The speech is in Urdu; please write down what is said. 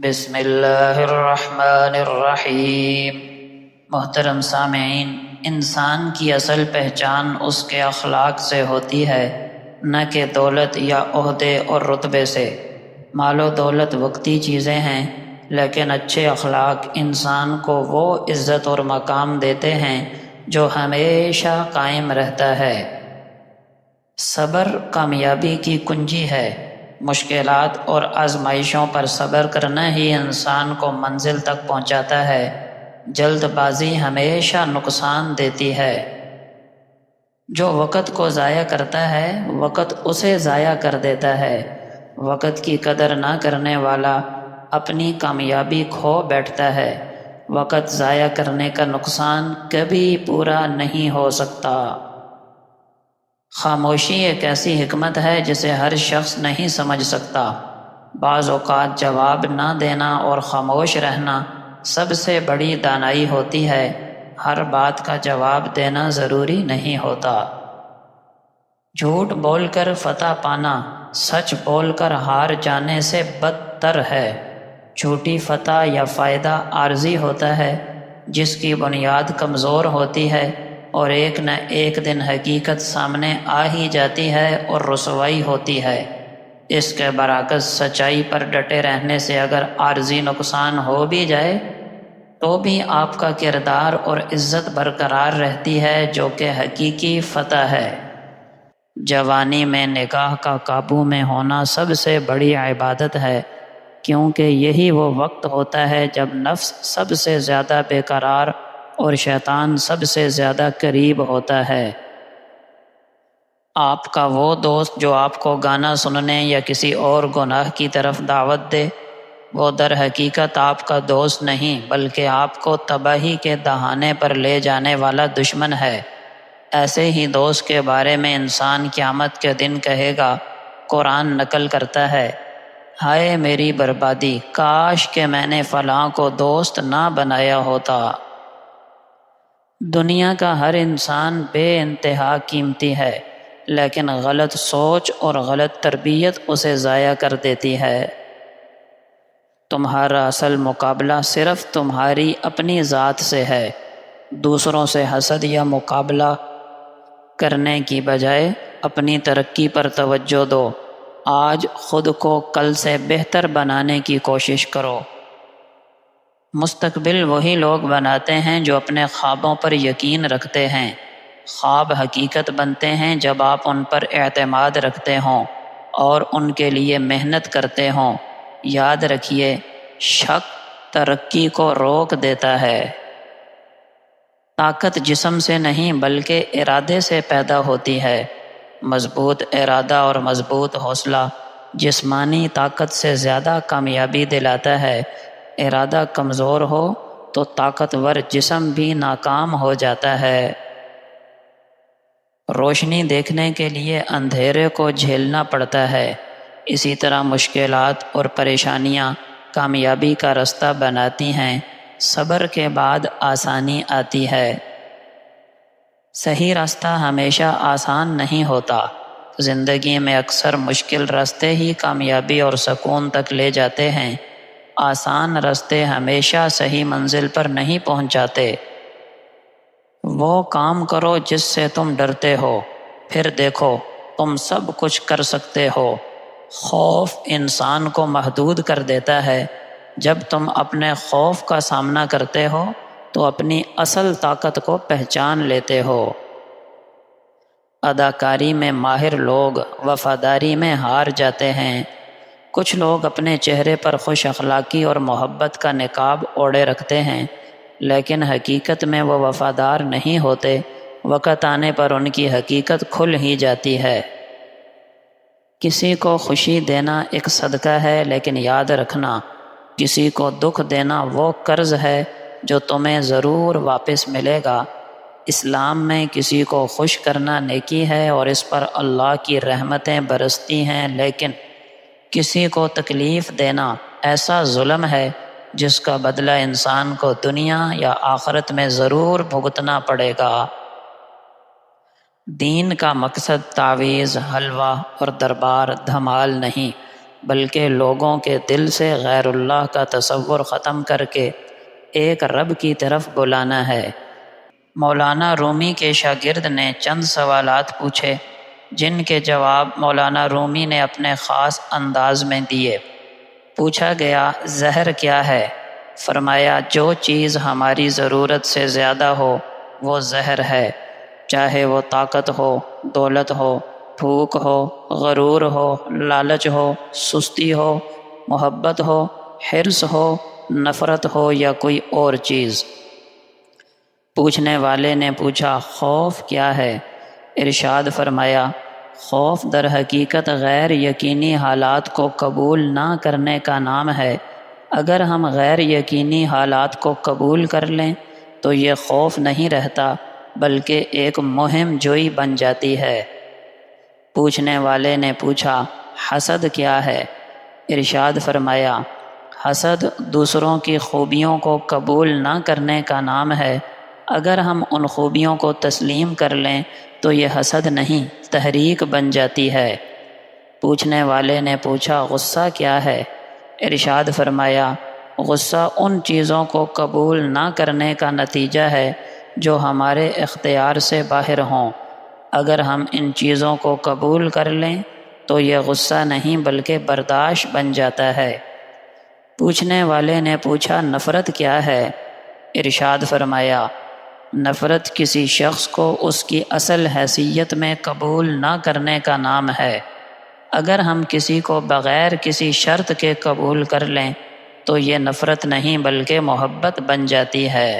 بسم اللہ الرحمن الرحیم۔ محترم سامعین، انسان کی اصل پہچان اس کے اخلاق سے ہوتی ہے، نہ کہ دولت یا عہدے اور رتبے سے۔ مال و دولت وقتی چیزیں ہیں، لیکن اچھے اخلاق انسان کو وہ عزت اور مقام دیتے ہیں جو ہمیشہ قائم رہتا ہے۔ صبر کامیابی کی کنجی ہے۔ مشکلات اور آزمائشوں پر صبر کرنا ہی انسان کو منزل تک پہنچاتا ہے۔ جلد بازی ہمیشہ نقصان دیتی ہے۔ جو وقت کو ضائع کرتا ہے، وقت اسے ضائع کر دیتا ہے۔ وقت کی قدر نہ کرنے والا اپنی کامیابی کھو بیٹھتا ہے۔ وقت ضائع کرنے کا نقصان کبھی پورا نہیں ہو سکتا۔ خاموشی ایک ایسی حکمت ہے جسے ہر شخص نہیں سمجھ سکتا۔ بعض اوقات جواب نہ دینا اور خاموش رہنا سب سے بڑی دانائی ہوتی ہے۔ ہر بات کا جواب دینا ضروری نہیں ہوتا۔ جھوٹ بول کر فتح پانا سچ بول کر ہار جانے سے بدتر ہے۔ جھوٹی فتح یا فائدہ عارضی ہوتا ہے، جس کی بنیاد کمزور ہوتی ہے اور ایک نہ ایک دن حقیقت سامنے آ ہی جاتی ہے اور رسوائی ہوتی ہے۔ اس کے برعکس سچائی پر ڈٹے رہنے سے اگر عارضی نقصان ہو بھی جائے تو بھی آپ کا کردار اور عزت برقرار رہتی ہے، جو کہ حقیقی فتح ہے۔ جوانی میں نگاہ کا قابو میں ہونا سب سے بڑی عبادت ہے، کیونکہ یہی وہ وقت ہوتا ہے جب نفس سب سے زیادہ بے قرار اور شیطان سب سے زیادہ قریب ہوتا ہے۔ آپ کا وہ دوست جو آپ کو گانا سننے یا کسی اور گناہ کی طرف دعوت دے، وہ در حقیقت آپ کا دوست نہیں بلکہ آپ کو تباہی کے دہانے پر لے جانے والا دشمن ہے۔ ایسے ہی دوست کے بارے میں انسان قیامت کے دن کہے گا۔ قرآن نقل کرتا ہے، ہائے میری بربادی، کاش کہ میں نے فلاں کو دوست نہ بنایا ہوتا۔ دنیا کا ہر انسان بے انتہا قیمتی ہے، لیکن غلط سوچ اور غلط تربیت اسے ضائع کر دیتی ہے۔ تمہارا اصل مقابلہ صرف تمہاری اپنی ذات سے ہے۔ دوسروں سے حسد یا مقابلہ کرنے کی بجائے اپنی ترقی پر توجہ دو۔ آج خود کو کل سے بہتر بنانے کی کوشش کرو۔ مستقبل وہی لوگ بناتے ہیں جو اپنے خوابوں پر یقین رکھتے ہیں۔ خواب حقیقت بنتے ہیں جب آپ ان پر اعتماد رکھتے ہوں اور ان کے لیے محنت کرتے ہوں۔ یاد رکھیے، شک ترقی کو روک دیتا ہے۔ طاقت جسم سے نہیں بلکہ ارادے سے پیدا ہوتی ہے۔ مضبوط ارادہ اور مضبوط حوصلہ جسمانی طاقت سے زیادہ کامیابی دلاتا ہے۔ ارادہ کمزور ہو تو طاقتور جسم بھی ناکام ہو جاتا ہے۔ روشنی دیکھنے کے لیے اندھیرے کو جھیلنا پڑتا ہے، اسی طرح مشکلات اور پریشانیاں کامیابی کا رستہ بناتی ہیں۔ صبر کے بعد آسانی آتی ہے۔ صحیح راستہ ہمیشہ آسان نہیں ہوتا۔ زندگی میں اکثر مشکل راستے ہی کامیابی اور سکون تک لے جاتے ہیں۔ آسان راستے ہمیشہ صحیح منزل پر نہیں پہنچاتے۔ وہ کام کرو جس سے تم ڈرتے ہو، پھر دیکھو تم سب کچھ کر سکتے ہو۔ خوف انسان کو محدود کر دیتا ہے۔ جب تم اپنے خوف کا سامنا کرتے ہو تو اپنی اصل طاقت کو پہچان لیتے ہو۔ اداکاری میں ماہر لوگ وفاداری میں ہار جاتے ہیں۔ کچھ لوگ اپنے چہرے پر خوش اخلاقی اور محبت کا نقاب اوڑھے رکھتے ہیں، لیکن حقیقت میں وہ وفادار نہیں ہوتے۔ وقت آنے پر ان کی حقیقت کھل ہی جاتی ہے۔ کسی کو خوشی دینا ایک صدقہ ہے، لیکن یاد رکھنا، کسی کو دکھ دینا وہ قرض ہے جو تمہیں ضرور واپس ملے گا۔ اسلام میں کسی کو خوش کرنا نیکی ہے اور اس پر اللہ کی رحمتیں برستی ہیں، لیکن کسی کو تکلیف دینا ایسا ظلم ہے جس کا بدلہ انسان کو دنیا یا آخرت میں ضرور بھگتنا پڑے گا۔ دین کا مقصد تعویذ، حلوہ اور دربار دھمال نہیں، بلکہ لوگوں کے دل سے غیر اللہ کا تصور ختم کر کے ایک رب کی طرف بلانا ہے۔ مولانا رومی کے شاگرد نے چند سوالات پوچھے جن کے جواب مولانا رومی نے اپنے خاص انداز میں دیے۔ پوچھا گیا زہر کیا ہے؟ فرمایا جو چیز ہماری ضرورت سے زیادہ ہو وہ زہر ہے، چاہے وہ طاقت ہو، دولت ہو، بھوک ہو، غرور ہو، لالچ ہو، سستی ہو، محبت ہو، حرص ہو، نفرت ہو یا کوئی اور چیز۔ پوچھنے والے نے پوچھا خوف کیا ہے؟ ارشاد فرمایا خوف در حقیقت غیر یقینی حالات کو قبول نہ کرنے کا نام ہے۔ اگر ہم غیر یقینی حالات کو قبول کر لیں تو یہ خوف نہیں رہتا بلکہ ایک مہم جوئی بن جاتی ہے۔ پوچھنے والے نے پوچھا حسد کیا ہے؟ ارشاد فرمایا حسد دوسروں کی خوبیوں کو قبول نہ کرنے کا نام ہے۔ اگر ہم ان خوبیوں کو تسلیم کر لیں تو یہ حسد نہیں، تحریک بن جاتی ہے۔ پوچھنے والے نے پوچھا غصہ کیا ہے؟ ارشاد فرمایا غصہ ان چیزوں کو قبول نہ کرنے کا نتیجہ ہے جو ہمارے اختیار سے باہر ہوں۔ اگر ہم ان چیزوں کو قبول کر لیں تو یہ غصہ نہیں بلکہ برداشت بن جاتا ہے۔ پوچھنے والے نے پوچھا نفرت کیا ہے؟ ارشاد فرمایا نفرت کسی شخص کو اس کی اصل حیثیت میں قبول نہ کرنے کا نام ہے۔ اگر ہم کسی کو بغیر کسی شرط کے قبول کر لیں تو یہ نفرت نہیں بلکہ محبت بن جاتی ہے۔